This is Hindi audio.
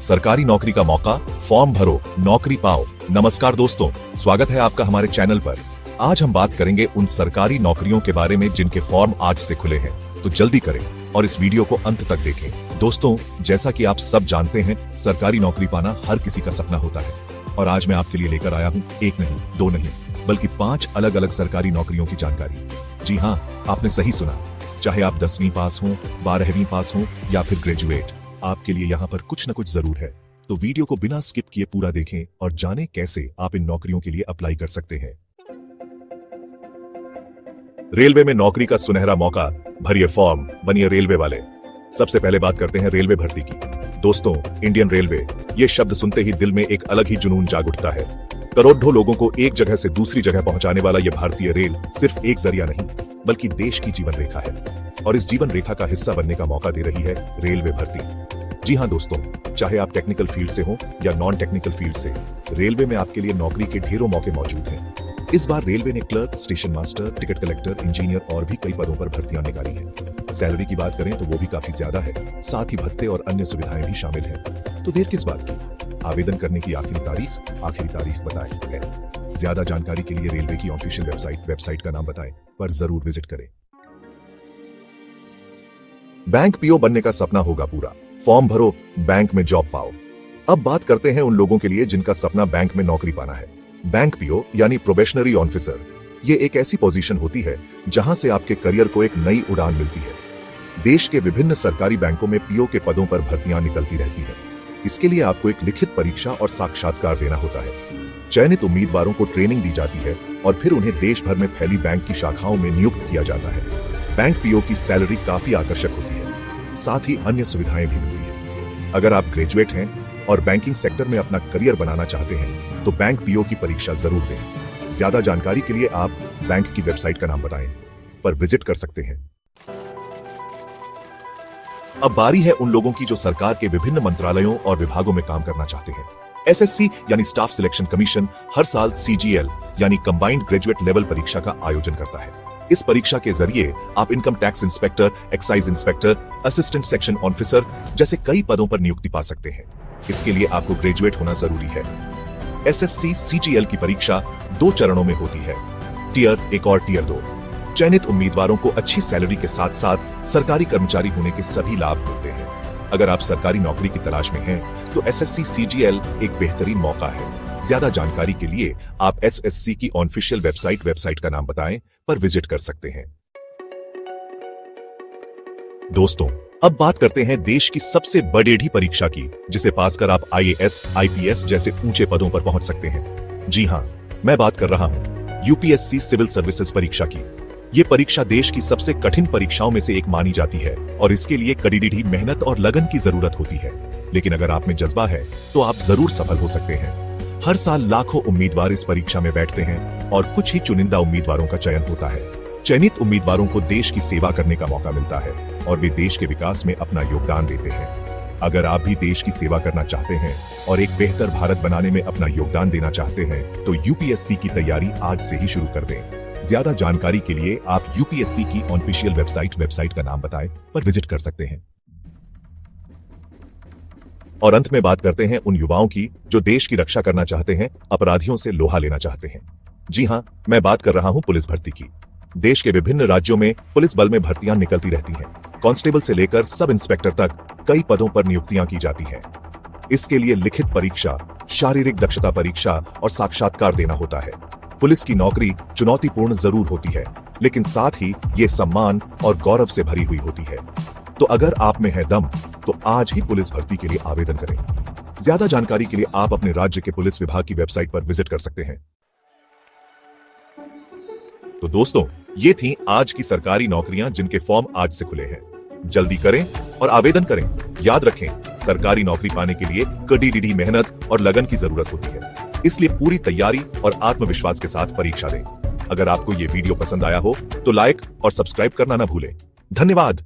सरकारी नौकरी का मौका, फॉर्म भरो, नौकरी पाओ। नमस्कार दोस्तों, स्वागत है आपका हमारे चैनल पर। आज हम बात करेंगे उन सरकारी नौकरियों के बारे में जिनके फॉर्म आज से खुले हैं, तो जल्दी करें और इस वीडियो को अंत तक देखें। दोस्तों, जैसा कि आप सब जानते हैं, सरकारी नौकरी पाना हर किसी का सपना होता है और आज मैं आपके लिए लेकर आया हूँ एक नहीं, दो नहीं, बल्कि 5 अलग अलग सरकारी नौकरियों की जानकारी। जी हाँ, आपने सही सुना। चाहे आप 10वीं पास हों, 12वीं पास हों या फिर ग्रेजुएट, आपके लिए यहाँ पर कुछ न कुछ जरूर है। तो वीडियो को बिना स्किप किए पूरा देखें और जानें कैसे आप इन नौकरियों के लिए अप्लाई कर सकते हैं। रेलवे में नौकरी का सुनहरा मौका, भरिए फॉर्म, बनिए रेलवे वाले। सबसे पहले बात करते हैं रेलवे भर्ती की। दोस्तों, इंडियन रेलवे, ये शब्द सुनते ही दिल में एक अलग ही जुनून जाग उठता है। करोड़ों लोगों को एक जगह से दूसरी जगह पहुंचाने वाला यह भारतीय रेल सिर्फ एक जरिया नहीं, बल्कि देश की जीवन रेखा है और इस जीवन रेखा का हिस्सा बनने का मौका दे रही है रेलवे भर्ती। जी हाँ दोस्तों, चाहे आप टेक्निकल फील्ड से हो या नॉन टेक्निकल फील्ड से, रेलवे में आपके लिए नौकरी के ढेरों मौके मौजूद हैं। इस बार रेलवे ने clerk, station master, ticket collector, engineer और भी कई पदों पर भर्तियां निकाली हैं। सैलरी की बात करें तो वो भी काफी ज्यादा है, साथ ही भत्ते और अन्य सुविधाएं भी शामिल हैं। तो देर किस बात की, आवेदन करने की आखिरी तारीख बताएं है। ज्यादा जानकारी के लिए रेलवे की ऑफिशियल वेबसाइट का नाम बताएं पर जरूर विजिट करें। बैंक पीओ बनने का सपना होगा पूरा, फॉर्म भरो, बैंक में जॉब पाओ। अब बात करते हैं उन लोगों के लिए जिनका सपना बैंक में नौकरी पाना है। बैंक पीओ यानी प्रोबेशनरी ऑफिसर, ये एक ऐसी पोजीशन होती है जहां से आपके करियर को एक नई उड़ान मिलती है। देश के विभिन्न सरकारी बैंकों में पीओ के पदों पर भर्तियां निकलती रहती है। इसके लिए आपको एक लिखित परीक्षा और साक्षात्कार देना होता है। चयनित उम्मीदवारों को ट्रेनिंग दी जाती है और फिर उन्हें देश भर में फैली बैंक की शाखाओं में नियुक्त किया जाता है। बैंक पीओ की सैलरी काफी आकर्षक होती है, साथ ही अन्य सुविधाएं भी मिलती है। अगर आप ग्रेजुएट हैं और बैंकिंग सेक्टर में अपना करियर बनाना चाहते हैं तो बैंक पीओ की परीक्षा जरूर दें। ज्यादा जानकारी के लिए आप बैंक की वेबसाइट का नाम बताएं पर विजिट कर सकते हैं। अब बारी है उन लोगों की जो सरकार के विभिन्न मंत्रालयों और विभागों में काम करना चाहते हैं। एसएससी यानी स्टाफ सिलेक्शन कमीशन हर साल सीजीएल यानी कंबाइंड ग्रेजुएट लेवल परीक्षा का आयोजन करता है। इस परीक्षा के जरिए आप income tax inspector, excise inspector, assistant section officer जैसे कई पदों पर नियुक्ति पा सकते हैं। इसके लिए आपको ग्रेजुएट होना जरूरी है। एसएससी सीजीएल की परीक्षा 2 चरणों में होती है, टियर 1 और टियर 2। चयनित उम्मीदवारों को अच्छी सैलरी के साथ साथ सरकारी कर्मचारी होने के सभी लाभ मिलते हैं। अगर आप सरकारी नौकरी की तलाश में हैं, तो एसएससी सीजीएल एक बेहतरीन मौका है। ज्यादा जानकारी के लिए आप एसएससी की ऑफिशियल वेबसाइट का नाम बताएं पर विजिट कर सकते हैं। दोस्तों, अब बात करते हैं देश की सबसे बड़ेढ़ी परीक्षा की, जिसे पास कर आप आईएएस, आईपीएस जैसे ऊंचे पदों पर पहुंच सकते हैं। जी हां, मैं बात कर रहा हूं यूपीएससी सिविल सर्विसेज परीक्षा की। ये परीक्षा देश की सबसे कठिन परीक्षाओं में से एक मानी जाती है और इसके लिए कड़ी मेहनत और लगन की जरूरत होती है। लेकिन अगर आप में जज्बा है तो आप जरूर सफल हो सकते हैं। हर साल लाखों उम्मीदवार इस परीक्षा में बैठते हैं और कुछ ही चुनिंदा उम्मीदवारों का चयन होता है। चयनित उम्मीदवारों को देश की सेवा करने का मौका मिलता है और वे देश के विकास में अपना योगदान देते हैं। अगर आप भी देश की सेवा करना चाहते हैं और एक बेहतर भारत बनाने में अपना योगदान देना चाहते हैं तो यूपीएससी की तैयारी आज से ही शुरू कर दें। ज्यादा जानकारी के लिए आप यूपीएससी की ऑफिशियल वेबसाइट का नाम बताएं पर विजिट कर सकते हैं। और अंत में बात करते हैं उन युवाओं की जो देश की रक्षा करना चाहते हैं, अपराधियों से लोहा लेना चाहते हैं। जी हां, मैं बात कर रहा हूं पुलिस भर्ती की। देश के विभिन्न राज्यों में पुलिस बल में भर्तियां निकलती रहती हैं। कांस्टेबल से लेकर सब इंस्पेक्टर तक कई पदों पर नियुक्तियां की जाती हैं। इसके लिए लिखित परीक्षा, शारीरिक दक्षता परीक्षा और साक्षात्कार देना होता है। पुलिस की नौकरी चुनौतीपूर्ण जरूर होती है, लेकिन साथ ही ये सम्मान और गौरव से भरी हुई होती है। तो अगर आप में है दम तो आज ही पुलिस भर्ती के लिए आवेदन करें। ज्यादा जानकारी के लिए आप अपने राज्य के पुलिस विभाग की वेबसाइट पर विजिट कर सकते हैं। तो दोस्तों, ये थी आज की सरकारी नौकरियां जिनके फॉर्म आज से खुले हैं। जल्दी करें और आवेदन करें। याद रखें, सरकारी नौकरी पाने के लिए कड़ी मेहनत और लगन की जरूरत होती है, इसलिए पूरी तैयारी और आत्मविश्वास के साथ परीक्षा दें। अगर आपको ये वीडियो पसंद आया हो तो लाइक और सब्सक्राइब करना ना भूलें। धन्यवाद।